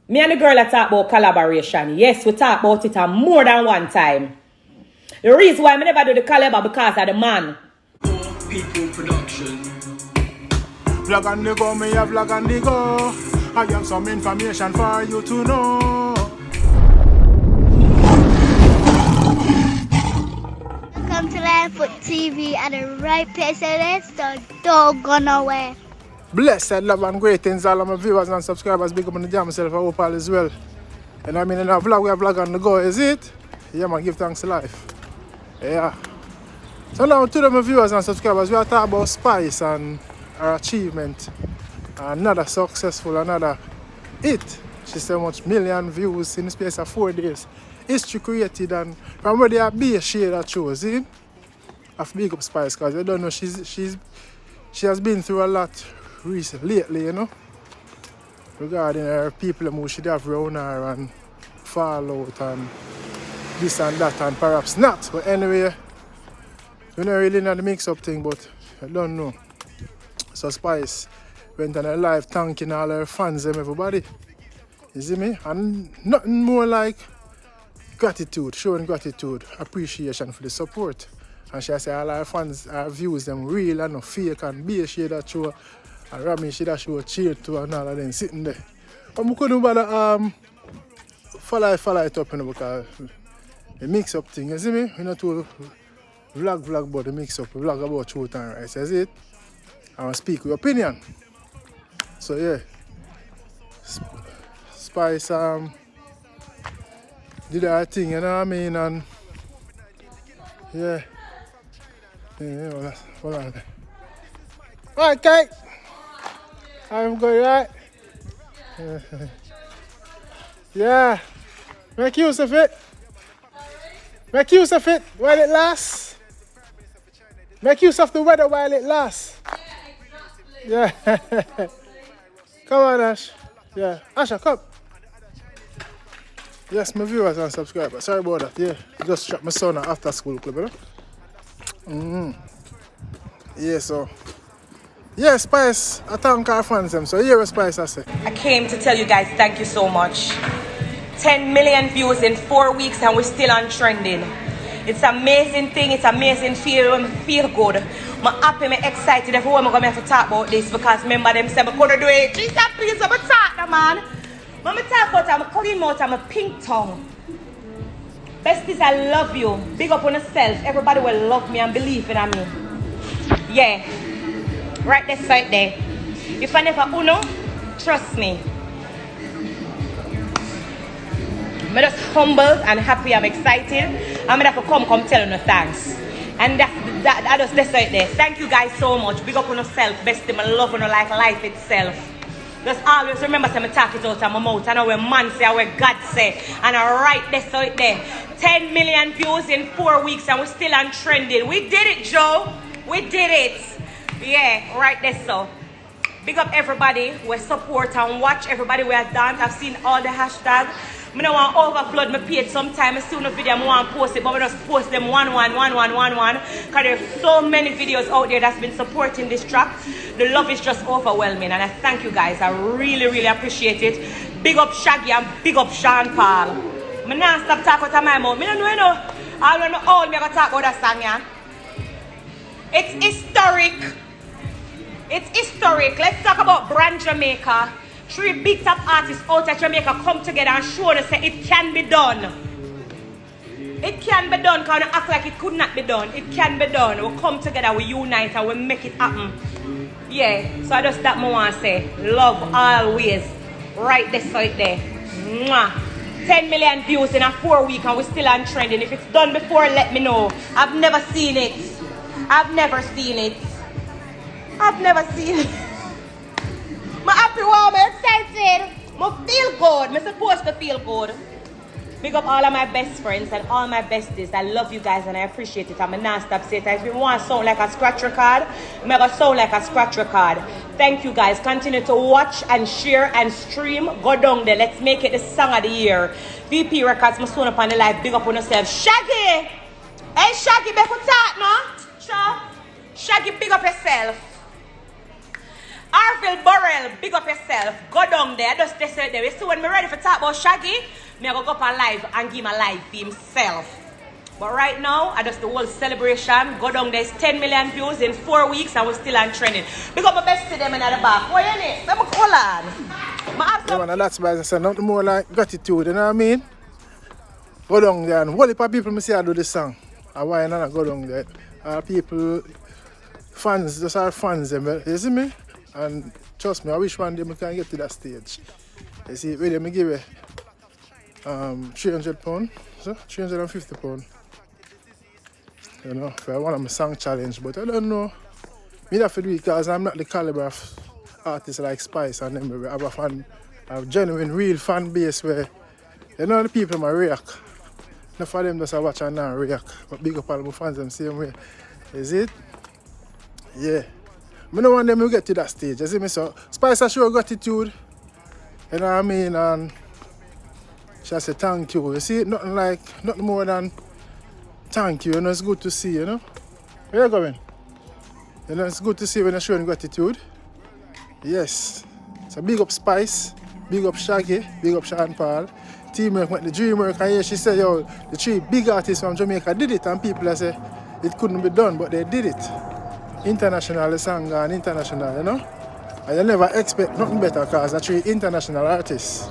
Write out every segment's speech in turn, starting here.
Me and the girl that talk about collaboration. Yes, we talk about it more than one time. The reason why I never do the collab because of the man. People production. Vlog and the go, me a vlog and the go. I have some information for you to know. Welcome to Expos3d at the right place, so let's don't go nowhere. Blessed love and greetings all of my viewers and subscribers. Big up on the jam myself, I hope all is well. And I mean in a vlog, we have vlog on the go, is it? Yeah man, give thanks to life. Yeah. So now to my viewers and subscribers, we are talking about Spice and her achievement. Another successful, another hit. She so much million views in the space of 4 days. History created, and from where they are be a shade that shows, see? I've big up Spice because I don't know, she has been through a lot lately, you know, regarding her people who should have around her and fallout and this and that, and perhaps not. But anyway, we don't really know the mix-up thing, but I don't know. So Spice went on her live thanking all her fans and everybody. You see me? And nothing more like gratitude, showing gratitude, appreciation for the support. And she said all her fans, her views, them real and no fake, and be a shade that show, and Romeich should have show cheer to, and all of them sitting there. But I couldn't bother follow it up, you know, because the mix up thing, you see me? You know, to vlog about the mix up, vlog about truth and rights, is it? And speak your opinion. So yeah, Spice did her thing, you know what I mean? And yeah. Yeah, hold on. Alright, Kate. I'm good, right? Yeah. Make use of it. Make use of it while it lasts. Make use of the weather while it lasts. Yeah, exactly. Come on, Ash. Yeah. Asha, come. Yes, my viewers and subscribers. Sorry about that. Yeah. Just shot my son at after school club, you know? Yeah, so. Yeah, Spice, I thank our fans them. So here Spice I say. I came to tell you guys thank you so much. 10 million views in 4 weeks and we're still on trending. It's an amazing thing, it's amazing feel good. I'm happy, I'm excited. Everyone I'm going to talk about this because remember them say I couldn't do it. Jesus, please, I'm talk, man. I'm talk about I'm clean mouth, I'm a pink tongue. Besties, I love you. Big up on yourself. Everybody will love me and believe in me. Yeah. Right there, right there. If I never uno, trust me. I'm just humbled and happy. I'm excited. I'm gonna have to come tell you thanks. And that's right there. Thank you guys so much. Big up on yourself, bestie. I love you like life itself. Just always remember to talk it out of my mouth. I know where man say, where God say. And I right there, so there. 10 million views in 4 weeks and we're still on trending. We did it, Joe. We did it. Yeah, right there, so. Big up everybody who support and watch everybody we have done. I've seen all the hashtags. I don't want to overflood my page sometime. I see a video I want to post it, but I just post them one. Because there's so many videos out there that's been supporting this track. The love is just overwhelming, and I thank you guys. I really appreciate it. Big up Shaggy and big up Sean Paul. I'm not stop talking about my mouth. I don't know. I don't know all I'm going to talk about that song, yeah. It's historic. It's historic. Let's talk about brand Jamaica. 3 big top artists out of Jamaica come together and show us that it can be done. It can be done because we act like it could not be done. It can be done. We come together, we unite and we make it happen. Yeah, so I just that I want to say. Love always. Right there, right there. Mwah. 10 million views in a 4 week and we're still on trending. If it's done before, let me know. I've never seen it. I've never seen it. I've never seen it. I'm happy, I'm excited. I feel good. I'm supposed to feel good. Big up all of my best friends and all my besties. I love you guys and I appreciate it. I'm a non-stop say it. If you want to sound like a scratch record, I'm going to sound like a scratch record. Thank you guys. Continue to watch and share and stream. Go down there. Let's make it the song of the year. VP Records, I'm soon up on the live. Big up on yourself. Shaggy! Hey Shaggy, be for talk, no? Sure. Shaggy, big up yourself. Arville Burrell, big up yourself. Go down there. Just this right there. You see when me ready for talk about Shaggy, me I go up on live and give him a live for himself. But right now, I just the whole celebration. Go down there's 10 million views in 4 weeks and we're still on trending. Big up my best to them in the back. What you need? Let me call on. Yeah, man, and that's why I say nothing more like gratitude, you know what I mean? Go down there and whole heap of people me see I do this song. And why not go down there? People, fans, just our fans, you see me? And trust me, I wish one day we can get to that stage. You see, where me give it £300, so £350. You know, for one of my song challenge, but I don't know. Me have to do it because I'm not the caliber of artists like Spice and them. We have a genuine, real fan base where, you know, the people might react. Not for them just watch and not react, but big up all my fans them same way. Is it? Yeah. I don't want them to get to that stage, you see me? So Spice has show gratitude, you know what I mean? And she said thank you. You see, nothing more than thank you. You know, it's good to see, you know. Where you going? You know, it's good to see when you're showing gratitude. Yes. So big up Spice, big up Shaggy, big up Sean Paul. Teamwork with the dream work. And here she said, yo, the 3 big artists from Jamaica did it. And people say it couldn't be done, but they did it. International, the song and international, you know. And you never expect nothing better because the 3 international artists.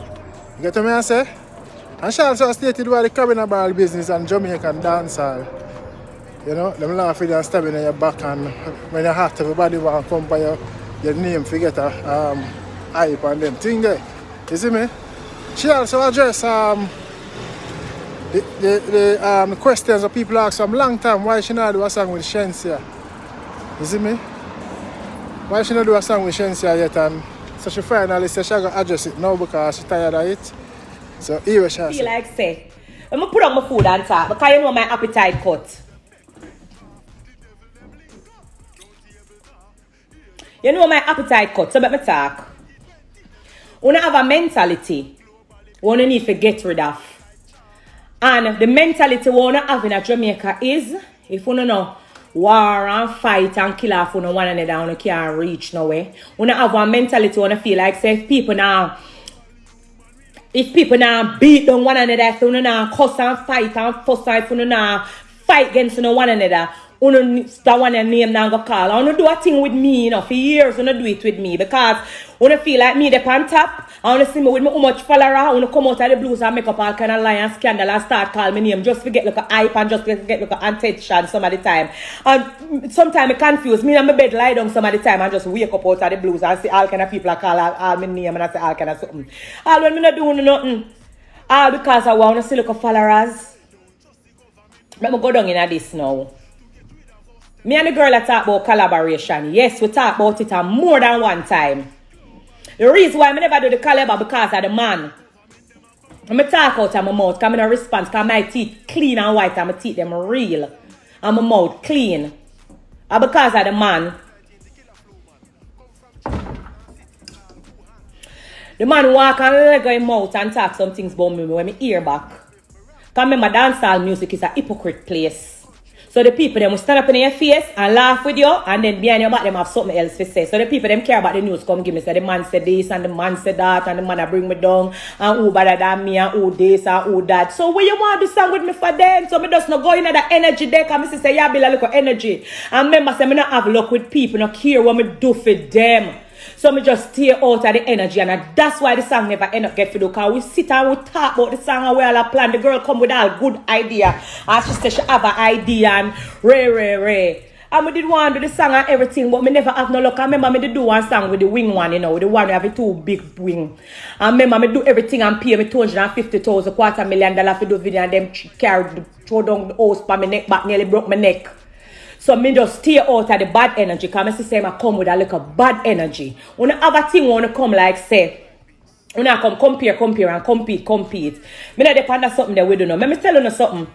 You get what I say? And she also stated about the cabin ball business and Jamaican dancehall. You know, them laugh with you and stabbing in your back, and when you're hot, everybody want to come by your name, forget a hype and them thing there. You see me? She also addressed the questions that people ask from long time, why she not do a song with Shensia. You see me? Why she not do a song with Shensia yet? And so she finally said she going to address it now because she's tired of it. So here she feel like say, I'm going to put on my food and talk because you know my appetite cut. You know my appetite cut, so let me talk. We have a mentality we need to get rid of. And the mentality we have in Jamaica is, if we don't know, war and fight and kill off one another, we can't reach nowhere. We have a mentality we feel like, say, if people now beat down one another, if we now cuss and fight and fuss, if we now fight against one another, that one name now go call. I want to do a thing with me, you know, for years. I want to do it with me because I want to feel like me the on top. I want to see me with me how much follower. I want to come out of the blues and make up all kind of lie and scandal and start calling me name just to get like a hype and just to get like a attention some of the time. And sometimes it confuse me in my bed lie down some of the time and just wake up out of the blues and see all kind of people call all my name and I say all kind of something. All when me not doing nothing. All because I want to see like a followers. Let me go down in this now. Me and the girl that talk about collaboration. Yes, we talk about it more than one time. The reason why I never do the collab because of the man. I talk out of my mouth because I don't respond because my teeth clean and white and my teeth them real. And my mouth clean. And because of the man. The man walk and leg him mouth and talk some things about me when I hear back. Because remember dancehall music is a hypocrite place. So the people them will stand up in your face and laugh with you, and then behind your back them have something else to say. So the people them care about the news come give me say the man said this and the man said that and the man a bring me down and who better than me and who this and who that. So when you want to do song with me for them, so me just not go in that energy there because me say yeah build a little energy. And remember say me not have luck with people, not care what me do for them. So me just stay out of the energy and that's why the song never end up get to do. Because we sit and we talk about the song and we all plan. The girl come with all good idea. And she said she have an idea and ray. And we did want to do the song and everything, but me never have no luck. I remember me did do one song with the wing one, you know, with the one we have the 2 big wing. And remember me do everything and pay me $250,000, $250,000 for do video and them carry throw down the house by my neck back, nearly broke my neck. So me just stay out of the bad energy. Because I say I come with a little bad energy. When I have a thing when I come like say, when I come compare and compete. Me not depend on something that we don't know. Let me tell you something.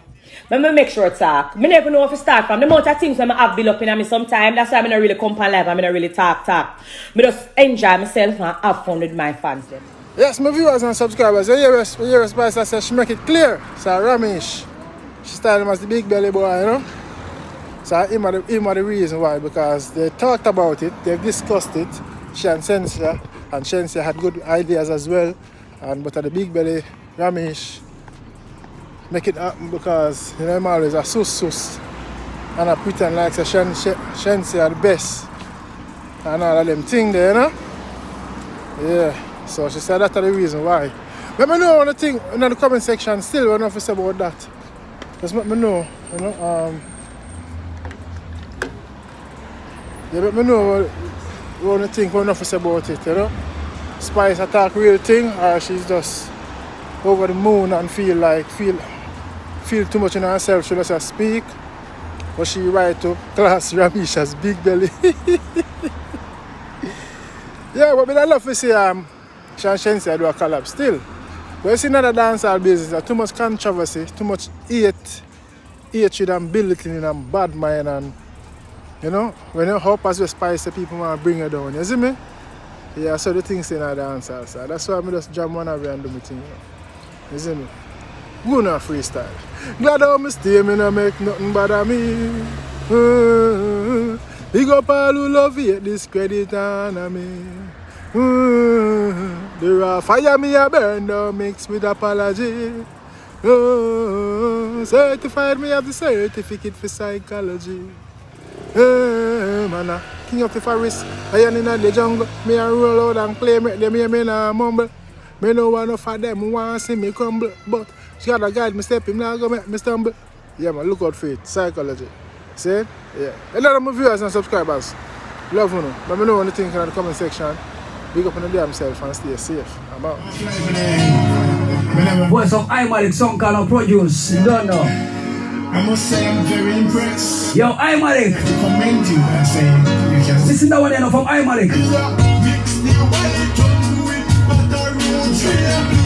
Let me make sure talk. Me never know if I start from. The amount of things I have built up in me sometimes. That's why I don't really come on live. I don't really talk. Me just enjoy myself and have fun with my fans. Then. Yes, my viewers and subscribers. You hear Spice I said she make it clear. So Romeich, she started as the big belly boy, you know. So him are the reason why, because they talked about it, they've discussed it, she and Sensia, and Sensia had good ideas as well. But at the big belly, Romeich make it happen because you know I'm always a sus and I pretend like Sensia are the best and all of them things there, you know? Yeah. So she said that's the reason why. Let me know one thing in the comment section still what enough to say about that. Just let me know, you know. Yeah, let me know what you think what enough to say about it, you know. Spice attack real thing or she's just over the moon and feel too much in herself. She just speak. But she write to class Romeich's big belly. Yeah, but I love to see she and Shensi do a collab still. But you see another dancehall business, there's too much controversy, too much hatred and belittling and bad mind and you know, when you help us with Spice, people want to bring her down, you see me? Yeah, so the things in our dancehall side. That's why I just jam one away and do my thing. You know? You see me? Good on freestyle. Glad how I stay, me no make nothing bother me. Big up all who love it, discredit on me. The raw fire me a burn down mixed with apology. Certified me have the certificate for psychology. Man, king of the forest, I am in the jungle. Me a roll out and play, make them hear me now mumble. Me no want enough of them want to see me crumble. But she got a guide me step, him now go make me stumble. Yeah man, look out for it, psychology. See? Yeah. A lot of my viewers and subscribers. Love you know. Let me know what you think in the comment section. Big up on the damn self and stay safe. I'm out. Voice of iMatic song called Produce. You don't know. I must say I'm very impressed. Yo, iMatic. To commend you and say you can Listen to one from iMatic. mix the white with butter roots.